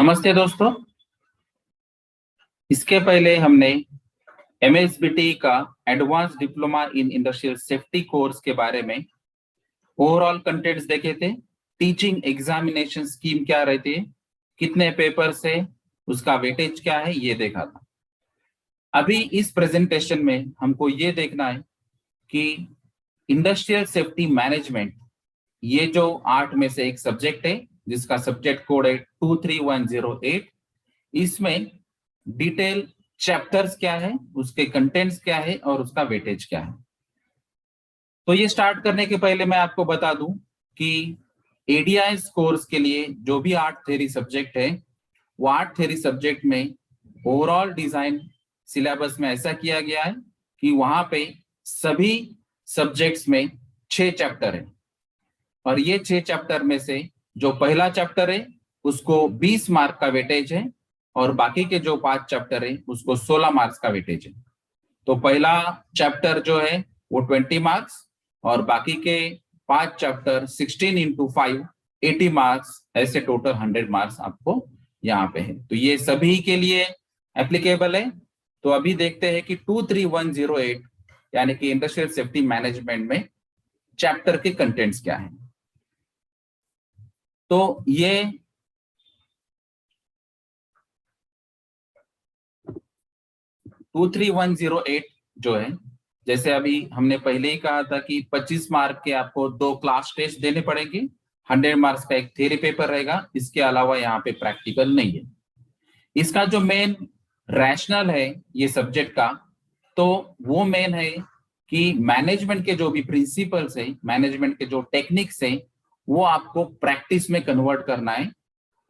नमस्ते दोस्तों। इसके पहले हमने एमएसबीटी का advance diploma in industrial safety course के बारे में ओवरऑल कंटेंट्स देखे थे। टीचिंग एग्जामिनेशन स्कीम क्या रहती है, कितने पेपर्स है, उसका वेटेज क्या है, ये देखा था। अभी इस प्रेजेंटेशन में हमको ये देखना है कि इंडस्ट्रियल सेफ्टी मैनेजमेंट ये जो 8 में से एक सब्जेक्ट है जिसका सब्जेक्ट कोड है 23108। इसमें डिटेल चैप्टर्स क्या है, उसके कंटेंट्स क्या है और उसका वेटेज क्या है। तो ये स्टार्ट करने के पहले मैं आपको बता दूं कि एडीआईएस कोर्स के लिए जो भी 8 थ्योरी सब्जेक्ट है वो 8 थ्योरी सब्जेक्ट में ओवरऑल डिजाइन सिलेबस में ऐसा किया गया है कि वहां पे सभी सब्जेक्ट्स में 6 चैप्टर है और ये 6 चैप्टर में से जो पहला चैप्टर है उसको 20 मार्क का वेटेज है और बाकी के जो 5 चैप्टर है उसको 16 मार्क्स का वेटेज है। तो पहला चैप्टर जो है वो 20 मार्क्स और बाकी के 5 चैप्टर 16 इंटू 5 80 मार्क्स, ऐसे टोटल 100 मार्क्स आपको यहाँ पे है। तो ये सभी के लिए एप्लीकेबल है। तो अभी देखते हैं कि 23108 यानी कि इंडस्ट्रियल सेफ्टी मैनेजमेंट में चैप्टर के कंटेंट्स क्या है। तो ये 23108 जो है, जैसे अभी हमने पहले ही कहा था कि 25 मार्क के आपको 2 क्लास टेस्ट देने पड़ेंगे, 100 मार्क्स का एक थ्योरी पेपर रहेगा, इसके अलावा यहाँ पे प्रैक्टिकल नहीं है। इसका जो मेन रैशनल है ये सब्जेक्ट का, तो वो मेन है कि मैनेजमेंट के जो भी प्रिंसिपल्स है, मैनेजमेंट के जो टेक्निक्स है, वो आपको प्रैक्टिस में कन्वर्ट करना है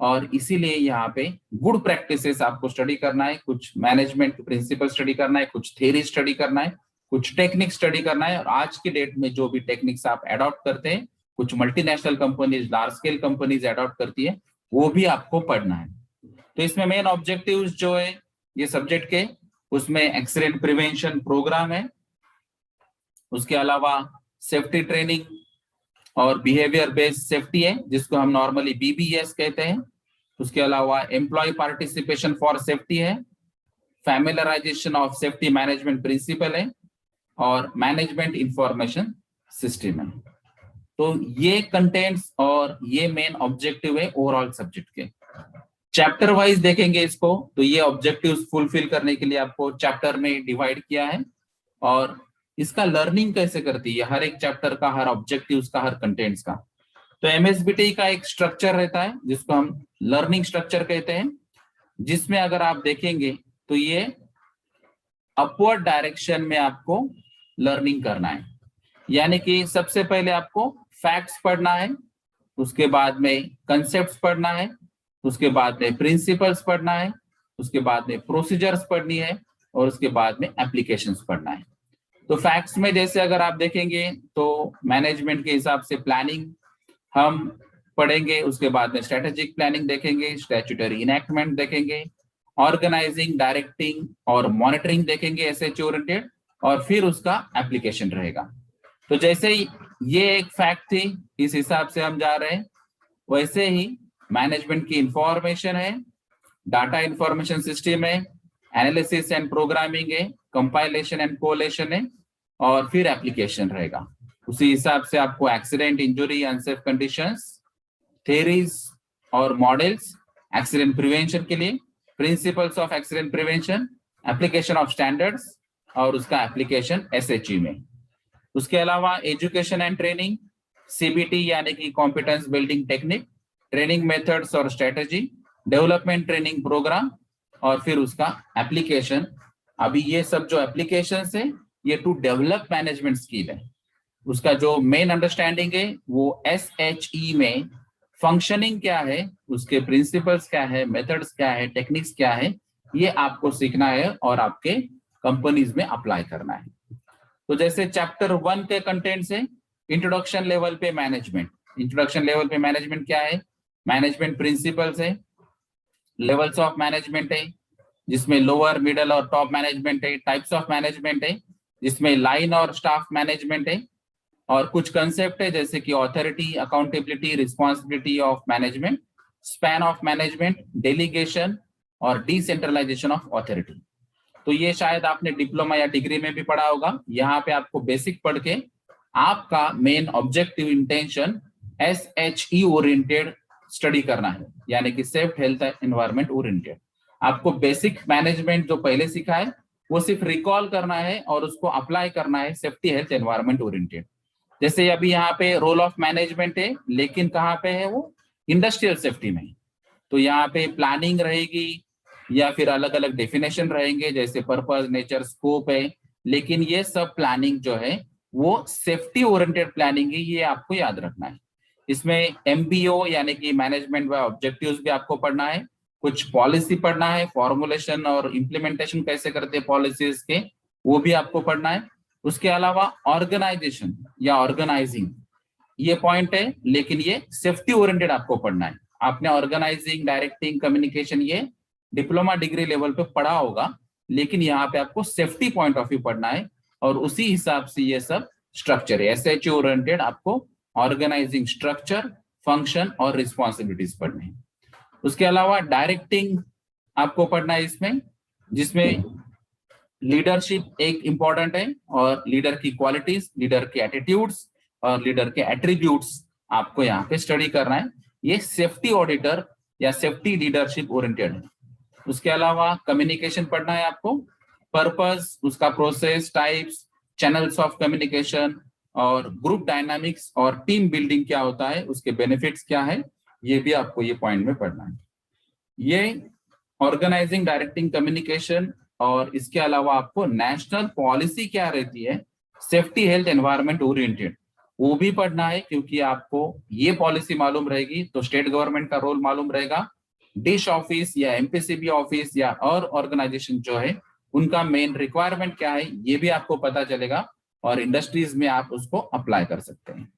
और इसीलिए यहाँ पे गुड प्रैक्टिसेस आपको स्टडी करना है। कुछ मैनेजमेंट प्रिंसिपल स्टडी करना है, कुछ थ्योरी स्टडी करना है, कुछ टेक्निक स्टडी करना है। और आज की डेट में जो भी टेक्निक्स आप अडॉप्ट करते हैं, कुछ multinational companies, large scale companies adopt करती है, वो भी आपको पढ़ना है। तो इसमें मेन ऑब्जेक्टिव्स जो है ये सब्जेक्ट के, उसमें एक्सीडेंट प्रिवेंशन प्रोग्राम है, उसके अलावा सेफ्टी ट्रेनिंग और बिहेवियर बेस्ड सेफ्टी है जिसको हम नॉर्मली बीबीएस कहते हैं। उसके अलावा एम्प्लॉय पार्टिसिपेशन फॉर सेफ्टी है, फैमिलराइजेशन ऑफ सेफ्टी मैनेजमेंट प्रिंसिपल है और मैनेजमेंट इंफॉर्मेशन सिस्टम है। तो ये कंटेंट्स और ये मेन ऑब्जेक्टिव है ओवरऑल सब्जेक्ट के। चैप्टर वाइज देखेंगे इसको, तो ये ऑब्जेक्टिव्स फुलफिल करने के लिए आपको चैप्टर में डिवाइड किया है और इसका लर्निंग कैसे करती है, हर एक चैप्टर का, हर ऑब्जेक्टिव्स का, हर कंटेंट्स का। तो एमएसबीटी का एक स्ट्रक्चर रहता है जिसको हम लर्निंग स्ट्रक्चर कहते हैं, जिसमें अगर आप देखेंगे तो ये अपवर्ड डायरेक्शन में आपको लर्निंग करना है। यानी कि सबसे पहले आपको फैक्ट्स पढ़ना है, उसके बाद में कंसेप्ट्स पढ़ना है, उसके बाद में प्रिंसिपल्स पढ़ना है, उसके बाद में प्रोसीजर्स पढ़नी है और उसके बाद में एप्लीकेशंस पढ़ना है। तो फैक्ट्स में जैसे अगर आप देखेंगे तो मैनेजमेंट के हिसाब से प्लानिंग हम पढ़ेंगे, उसके बाद में स्ट्रेटेजिक प्लानिंग देखेंगे, स्टैट्यूटरी इनैक्टमेंट देखेंगे, ऑर्गेनाइजिंग, डायरेक्टिंग और मॉनिटरिंग देखेंगे एसएच ओरिएंटेड, और फिर उसका एप्लीकेशन रहेगा। तो जैसे ही ये एक फैक्ट थी, इस हिसाब से हम जा रहे हैं, वैसे ही मैनेजमेंट की इंफॉर्मेशन है, डाटा इंफॉर्मेशन सिस्टम है, एनालिसिस एंड प्रोग्रामिंग है, कंपाइलेशन एंड कोलेशन है और फिर एप्लीकेशन रहेगा। उसी हिसाब से आपको accident, injury, unsafe conditions, theories और मॉडल्स, एक्सीडेंट प्रिवेंशन के लिए principles of accident prevention, application of standards और उसका एप्लीकेशन एसएचई में। उसके अलावा एजुकेशन एंड ट्रेनिंग, सीबीटी यानी कि competence building technique, training methods और स्ट्रेटेजी, डेवलपमेंट ट्रेनिंग प्रोग्राम और फिर उसका एप्लीकेशन। अभी ये सब जो एप्लीकेशंस है ये टू डेवलप मैनेजमेंट स्किल है। उसका जो मेन अंडरस्टैंडिंग है वो एसएचई में फंक्शनिंग क्या है, उसके प्रिंसिपल्स क्या है, मेथड्स क्या है, टेक्निक्स क्या है, ये आपको सीखना है और आपके कंपनीज में अप्लाई करना है। तो जैसे चैप्टर 1 के कंटेंट्स है, इंट्रोडक्शन लेवल पे मैनेजमेंट। इंट्रोडक्शन लेवल पे मैनेजमेंट क्या है, मैनेजमेंट प्रिंसिपल्स है, लेवल्स ऑफ मैनेजमेंट है जिसमें लोअर, मिडल और टॉप मैनेजमेंट है, टाइप्स ऑफ मैनेजमेंट है जिसमें लाइन और स्टाफ मैनेजमेंट है, और कुछ कंसेप्ट है जैसे कि authority, accountability, responsibility of management span of management, delegation और डिसेंट्रलाइजेशन ऑफ अथॉरिटी। तो ये शायद आपने डिप्लोमा या डिग्री में भी पढ़ा होगा। यहाँ पे आपको बेसिक पढ़ के आपका main objective intention SHE oriented study करना है, यानी कि सेफ हेल्थ एनवायरनमेंट ओरिएंटेड। आपको बेसिक मैनेजमेंट जो पहले सीखा है वो सिर्फ रिकॉल करना है और उसको अप्लाई करना है सेफ्टी हेल्थ एनवायरनमेंट ओरिएंटेड। जैसे अभी यहाँ पे रोल ऑफ मैनेजमेंट है, लेकिन कहाँ पे है वो, इंडस्ट्रियल सेफ्टी में। तो यहाँ पे प्लानिंग रहेगी या फिर अलग अलग डेफिनेशन रहेंगे, जैसे पर्पस, नेचर, स्कोप है, लेकिन ये सब प्लानिंग जो है वो सेफ्टी ओरिएंटेड प्लानिंग है, ये आपको याद रखना है। इसमें MBO यानी कि मैनेजमेंट बाय ऑब्जेक्टिव्स भी आपको पढ़ना है, कुछ पॉलिसी पढ़ना है, फॉर्मुलेशन और इम्प्लीमेंटेशन कैसे करते हैं पॉलिसीज के, वो भी आपको पढ़ना है। उसके अलावा ऑर्गेनाइजेशन या ऑर्गेनाइजिंग, ये पॉइंट है, लेकिन ये सेफ्टी ओरिएंटेड आपको पढ़ना है। आपने ऑर्गेनाइजिंग, डायरेक्टिंग, कम्युनिकेशन ये डिप्लोमा डिग्री लेवल पे पढ़ा होगा, लेकिन यहाँ पे आपको सेफ्टी पॉइंट ऑफ व्यू पढ़ना है और उसी हिसाब से ये सब स्ट्रक्चर है। SHE ओरिएंटेड आपको ऑर्गेनाइजिंग स्ट्रक्चर, फंक्शन और रिस्पॉन्सिबिलिटीज पढ़ने हैं। उसके अलावा डायरेक्टिंग आपको पढ़ना है इसमें, जिसमें लीडरशिप एक इंपॉर्टेंट है और लीडर की क्वालिटीज, लीडर के एटीट्यूड्स और लीडर के एट्रीब्यूट्स आपको यहाँ पे स्टडी करना है। ये सेफ्टी ऑडिटर या सेफ्टी लीडरशिप ओरिएंटेड है। उसके अलावा कम्युनिकेशन पढ़ना है आपको, पर्पस, उसका process, types, channels of communication और ग्रुप डायनामिक्स और टीम बिल्डिंग क्या होता है, उसके बेनिफिट्स क्या है, ये भी आपको ये पॉइंट में पढ़ना है। ये ऑर्गेनाइजिंग, डायरेक्टिंग, कम्युनिकेशन और इसके अलावा आपको नेशनल पॉलिसी क्या रहती है सेफ्टी हेल्थ एनवायरनमेंट ओरिएंटेड, वो भी पढ़ना है, क्योंकि आपको ये पॉलिसी मालूम रहेगी तो स्टेट गवर्नमेंट का रोल मालूम रहेगा, डिश ऑफिस या MPCB ऑफिस या और ऑर्गेनाइजेशन जो है उनका मेन रिक्वायरमेंट क्या है, ये भी आपको पता चलेगा और इंडस्ट्रीज में आप उसको अप्लाई कर सकते हैं।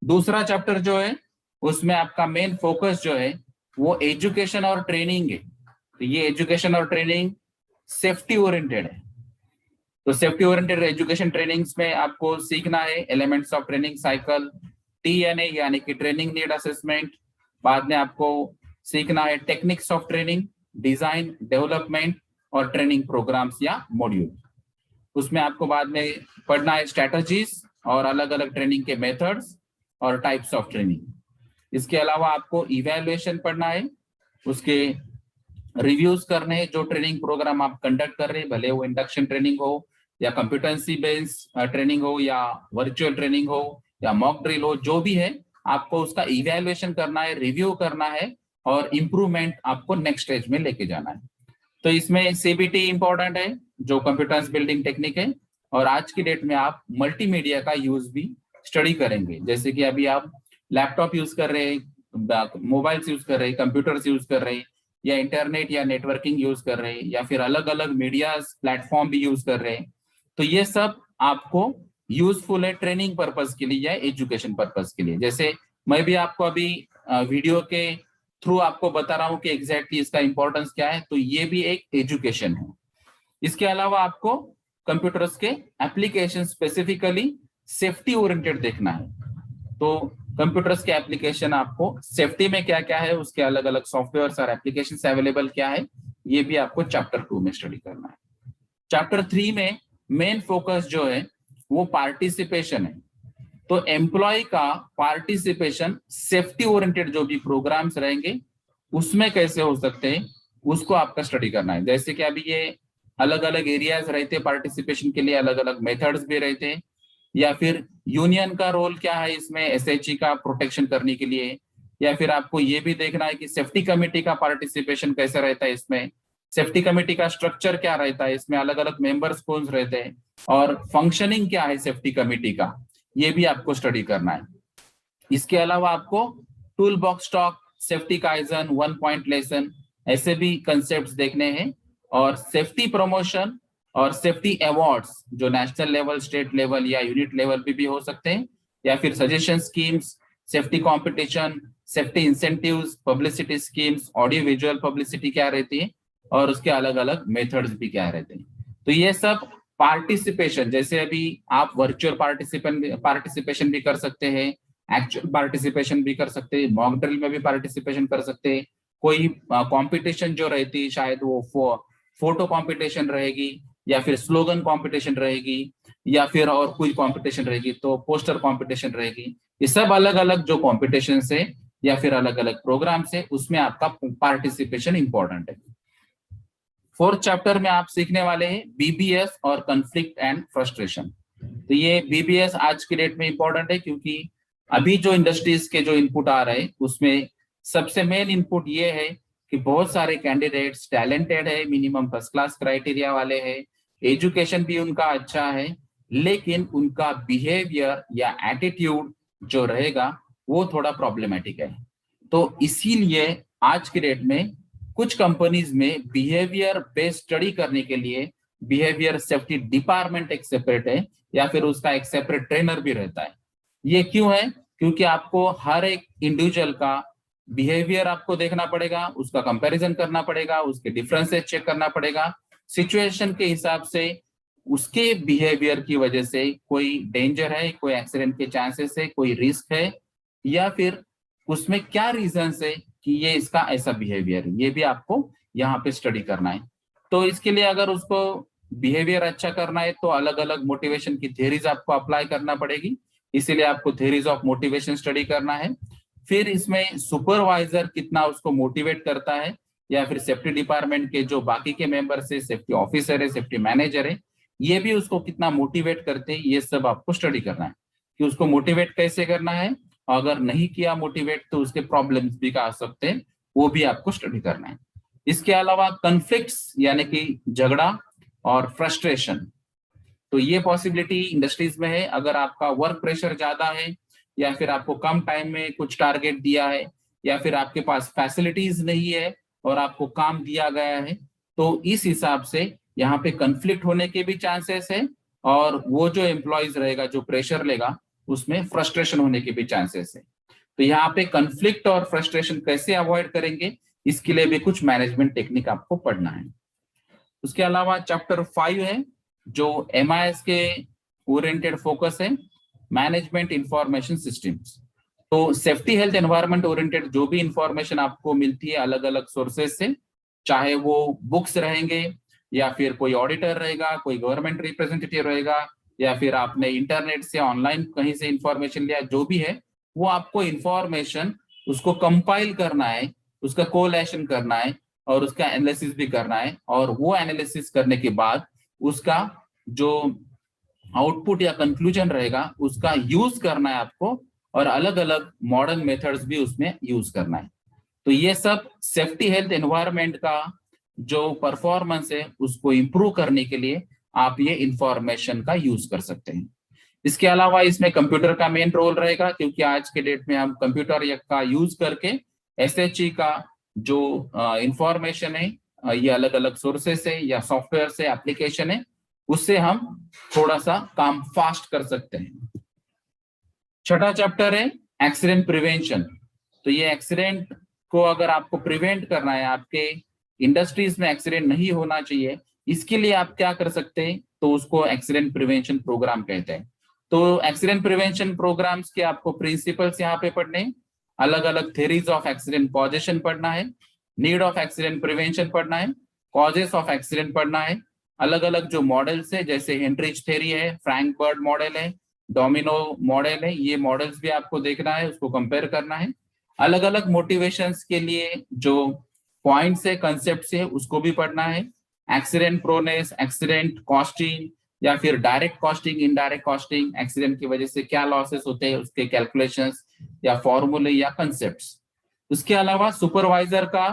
दूसरा चैप्टर जो है उसमें आपका मेन फोकस जो है वो एजुकेशन और ट्रेनिंग है। तो ये एजुकेशन और ट्रेनिंग सेफ्टी ओरिएंटेड है। तो सेफ्टी ओरिएंटेड एजुकेशन ट्रेनिंग्स में आपको सीखना है elements of training cycle, TNA यानी कि ट्रेनिंग नीड असेसमेंट। बाद में आपको सीखना है techniques of training, design, development और ट्रेनिंग प्रोग्राम्स या मॉड्यूल। उसमें आपको बाद में पढ़ना है स्ट्रेटजीज और अलग अलग ट्रेनिंग के मेथड्स और टाइप्स ऑफ ट्रेनिंग। इसके अलावा आपको इवैल्यूएशन पढ़ना है, उसके रिव्यूज करने हैं जो ट्रेनिंग प्रोग्राम आप कंडक्ट कर रहे हैं, भले वो इंडक्शन ट्रेनिंग हो या कंप्यूटेंसी बेस्ड ट्रेनिंग हो या वर्चुअल ट्रेनिंग हो या मॉक ड्रिल हो, जो भी है आपको उसका इवैल्यूएशन करना है, रिव्यू करना है और इम्प्रूवमेंट आपको नेक्स्ट स्टेज में लेके जाना है। तो इसमें CBT इंपॉर्टेंट है जो कंप्यूटर्स बिल्डिंग टेक्निक है, और आज की डेट में आप मल्टीमीडिया का यूज भी स्टडी करेंगे, जैसे कि अभी आप लैपटॉप यूज कर रहे हैं, मोबाइल्स यूज कर रहे हैं, कंप्यूटर्स यूज कर रहे हैं, या इंटरनेट या नेटवर्किंग यूज कर रहे हैं, या फिर अलग अलग मीडिया प्लेटफॉर्म भी यूज कर रहे हैं। तो ये सब आपको यूजफुल है ट्रेनिंग पर्पज के लिए या एजुकेशन पर्पज के लिए। जैसे मैं भी आपको अभी वीडियो के थ्रू आपको बता रहा हूँ कि एग्जैक्टली इसका इंपॉर्टेंस क्या है, तो ये भी एक एजुकेशन है। इसके अलावा आपको कंप्यूटर्स के एप्लीकेशन स्पेसिफिकली सेफ्टी ओरिएंटेड देखना है। तो कंप्यूटर्स के एप्लीकेशन आपको सेफ्टी में क्या क्या है, उसके अलग अलग सॉफ्टवेयर और एप्लीकेशन अवेलेबल क्या है, ये भी आपको चैप्टर 2 में स्टडी करना है। चैप्टर 3 में मेन फोकस जो है वो पार्टिसिपेशन है। तो एम्प्लॉय का पार्टिसिपेशन सेफ्टी ओरिएंटेड जो भी प्रोग्राम्स रहेंगे उसमें कैसे हो सकते हैं, उसको आपका स्टडी करना है। जैसे कि अभी ये अलग अलग एरियाज रहते हैं पार्टिसिपेशन के लिए, अलग अलग मेथड्स भी रहते हैं, या फिर यूनियन का रोल क्या है इसमें SHE का प्रोटेक्शन करने के लिए, या फिर आपको ये भी देखना है कि सेफ्टी कमेटी का पार्टिसिपेशन कैसे रहता है इसमें, सेफ्टी कमेटी का स्ट्रक्चर क्या रहता है, इसमें अलग अलग मेंबर्स कौन रहते हैं और फंक्शनिंग क्या है सेफ्टी कमेटी का, ये भी आपको स्टडी करना है। इसके अलावा आपको tool box talk, safety kaizen, 1 point lesson, ऐसे भी कंसेप्ट्स देखने हैं, और सेफ्टी प्रमोशन और सेफ्टी अवार्ड्स जो नेशनल लेवल, स्टेट लेवल या यूनिट लेवल पे भी हो सकते हैं, या फिर suggestion schemes, safety competition, safety incentives, publicity schemes, audio visual publicity क्या रहती है और उसके अलग अलग मेथड्स भी क्या रहते हैं। तो ये सब पार्टिसिपेशन, जैसे अभी आप वर्चुअल पार्टिसिपेशन भी कर सकते हैं, एक्चुअल पार्टिसिपेशन भी कर सकते हैं, मॉक ड्रिल में भी पार्टिसिपेशन कर सकते हैं, कोई कंपटीशन जो रहती शायद वो फोटो कंपटीशन रहेगी या फिर स्लोगन कंपटीशन रहेगी या फिर और कोई कंपटीशन रहेगी, तो पोस्टर कंपटीशन रहेगी। ये सब अलग अलग जो कंपटीशन है या फिर अलग अलग प्रोग्राम से, उसमें आपका पार्टिसिपेशन इंपॉर्टेंट है। फोर्थ चैप्टर में आप सीखने वाले हैं बीबीएस और कॉन्फ्लिक्ट एंड फ्रस्ट्रेशन। तो ये बीबीएस आज के डेट में इंपॉर्टेंट है क्योंकि अभी जो इंडस्ट्रीज के जो इनपुट आ रहे हैं उसमें सबसे मेन इनपुट ये है कि बहुत सारे कैंडिडेट्स टैलेंटेड है, मिनिमम फर्स्ट क्लास क्राइटेरिया वाले हैं, एजुकेशन भी उनका अच्छा है, लेकिन उनका बिहेवियर या एटीट्यूड जो रहेगा वो थोड़ा प्रॉब्लमेटिक है। तो इसीलिए आज के डेट में कुछ कंपनीज में बिहेवियर बेस्ड स्टडी करने के लिए बिहेवियर सेफ्टी डिपार्टमेंट एक सेपरेट है या फिर उसका एक सेपरेट ट्रेनर भी रहता है। ये क्यों है? क्योंकि आपको हर एक इंडिविजुअल का बिहेवियर आपको देखना पड़ेगा, उसका कंपैरिजन करना पड़ेगा, उसके डिफरेंसेस चेक करना पड़ेगा, सिचुएशन के हिसाब से उसके बिहेवियर की वजह से कोई डेंजर है, कोई एक्सीडेंट के चांसेस है, कोई रिस्क है, या फिर उसमें क्या रीजन है कि ये इसका ऐसा बिहेवियर है, ये भी आपको यहाँ पे स्टडी करना है। तो इसके लिए अगर उसको बिहेवियर अच्छा करना है तो अलग अलग मोटिवेशन की थ्योरीज आपको अप्लाई करना पड़ेगी, इसीलिए आपको थ्योरीज ऑफ मोटिवेशन स्टडी करना है। फिर इसमें सुपरवाइजर कितना उसको मोटिवेट करता है या फिर सेफ्टी डिपार्टमेंट के जो बाकी के मेंबर्स है, सेफ्टी ऑफिसर है, सेफ्टी मैनेजर है, ये भी उसको कितना मोटिवेट करते हैं, ये सब आपको स्टडी करना है कि उसको मोटिवेट कैसे करना है। अगर नहीं किया मोटिवेट तो उसके प्रॉब्लम्स भी आ सकते हैं, वो भी आपको स्टडी करना है। इसके अलावा कॉन्फ्लिक्ट्स यानी कि झगड़ा और फ्रस्ट्रेशन, तो ये पॉसिबिलिटी इंडस्ट्रीज में है। अगर आपका वर्क प्रेशर ज्यादा है या फिर आपको कम टाइम में कुछ टारगेट दिया है या फिर आपके पास फैसिलिटीज नहीं है और आपको काम दिया गया है, तो इस हिसाब से यहाँ पे कॉन्फ्लिक्ट होने के भी चांसेस है और वो जो एम्प्लॉयज रहेगा जो प्रेशर लेगा उसमें फ्रस्ट्रेशन होने के भी चांसेस है। तो यहाँ पे कॉन्फ्लिक्ट और फ्रस्ट्रेशन कैसे अवॉइड करेंगे, इसके लिए भी कुछ मैनेजमेंट टेक्निक आपको पढ़ना है। उसके अलावा चैप्टर 5 है जो MIS के ओरिएंटेड फोकस है, मैनेजमेंट इंफॉर्मेशन सिस्टम्स। तो सेफ्टी हेल्थ एनवायरनमेंट ओरिएंटेड जो भी इंफॉर्मेशन आपको मिलती है अलग अलग सोर्सेस से, चाहे वो बुक्स रहेंगे या फिर कोई ऑडिटर रहेगा, कोई गवर्नमेंट रिप्रेजेंटेटिव रहेगा, या फिर आपने इंटरनेट से ऑनलाइन कहीं से इंफॉर्मेशन लिया, जो भी है वो आपको इंफॉर्मेशन उसको कंपाइल करना है, उसका कोलेशन करना है और उसका एनालिसिस भी करना है, और वो एनालिसिस करने के बाद उसका जो आउटपुट या कंक्लूजन रहेगा उसका यूज करना है आपको, और अलग अलग मॉडर्न मेथड्स भी उसमें यूज करना है। तो ये सब सेफ्टी हेल्थ एनवायरनमेंट का जो परफॉर्मेंस है उसको इंप्रूव करने के लिए आप ये इंफॉर्मेशन का यूज कर सकते हैं। इसके अलावा इसमें कंप्यूटर का मेन रोल रहेगा क्योंकि आज के डेट में हम कंप्यूटर का यूज करके SHE का जो इंफॉर्मेशन है, ये अलग अलग सोर्सेस है या सॉफ्टवेयर से एप्लीकेशन है, उससे हम थोड़ा सा काम फास्ट कर सकते हैं। छठा चैप्टर है एक्सीडेंट प्रिवेंशन। तो ये एक्सीडेंट को अगर आपको प्रिवेंट करना है, आपके इंडस्ट्रीज में एक्सीडेंट नहीं होना चाहिए, इसके लिए आप क्या कर सकते हैं, तो उसको एक्सीडेंट प्रिवेंशन प्रोग्राम कहते हैं। तो एक्सीडेंट प्रिवेंशन प्रोग्राम्स के आपको प्रिंसिपल्स यहाँ पे पढ़ने, अलग अलग थ्योरीज ऑफ एक्सीडेंट कॉजेशन पढ़ना है, नीड ऑफ एक्सीडेंट प्रिवेंशन पढ़ना है, कॉजेस ऑफ एक्सीडेंट पढ़ना है, अलग अलग जो मॉडल्स है जैसे हेनरिच थ्योरी है, फ्रैंक बर्ड मॉडल है, डोमिनो मॉडल है, ये मॉडल्स भी आपको देखना है, उसको कंपेयर करना है। अलग अलग मोटिवेशंस के लिए जो पॉइंट्स है, कंसेप्ट है, उसको भी पढ़ना है। एक्सीडेंट प्रोनेस, एक्सीडेंट कॉस्टिंग या फिर direct costing, indirect costing, accident की वजह से क्या लॉसेस होते हैं उसके कैलकुलेशंस या फॉर्मूले या कंसेप्ट्स। उसके अलावा सुपरवाइजर का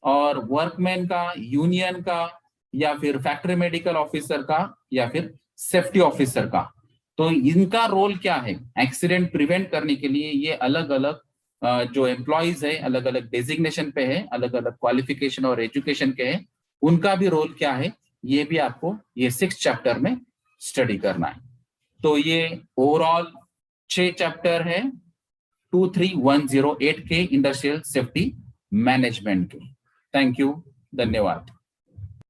और वर्कमैन का, यूनियन का या फिर फैक्ट्री मेडिकल ऑफिसर का या फिर सेफ्टी ऑफिसर का, तो इनका रोल क्या है एक्सीडेंट प्रिवेंट करने के लिए। ये अलग अलग जो एम्प्लॉयज है अलग अलग डेजिग्नेशन पे है, अलग अलग क्वालिफिकेशन और एजुकेशन के हैं, उनका भी रोल क्या है, ये भी आपको ये 6 चैप्टर में स्टडी करना है। तो ये ओवरऑल 6 चैप्टर है 23108 के इंडस्ट्रियल सेफ्टी मैनेजमेंट के। थैंक यू, धन्यवाद।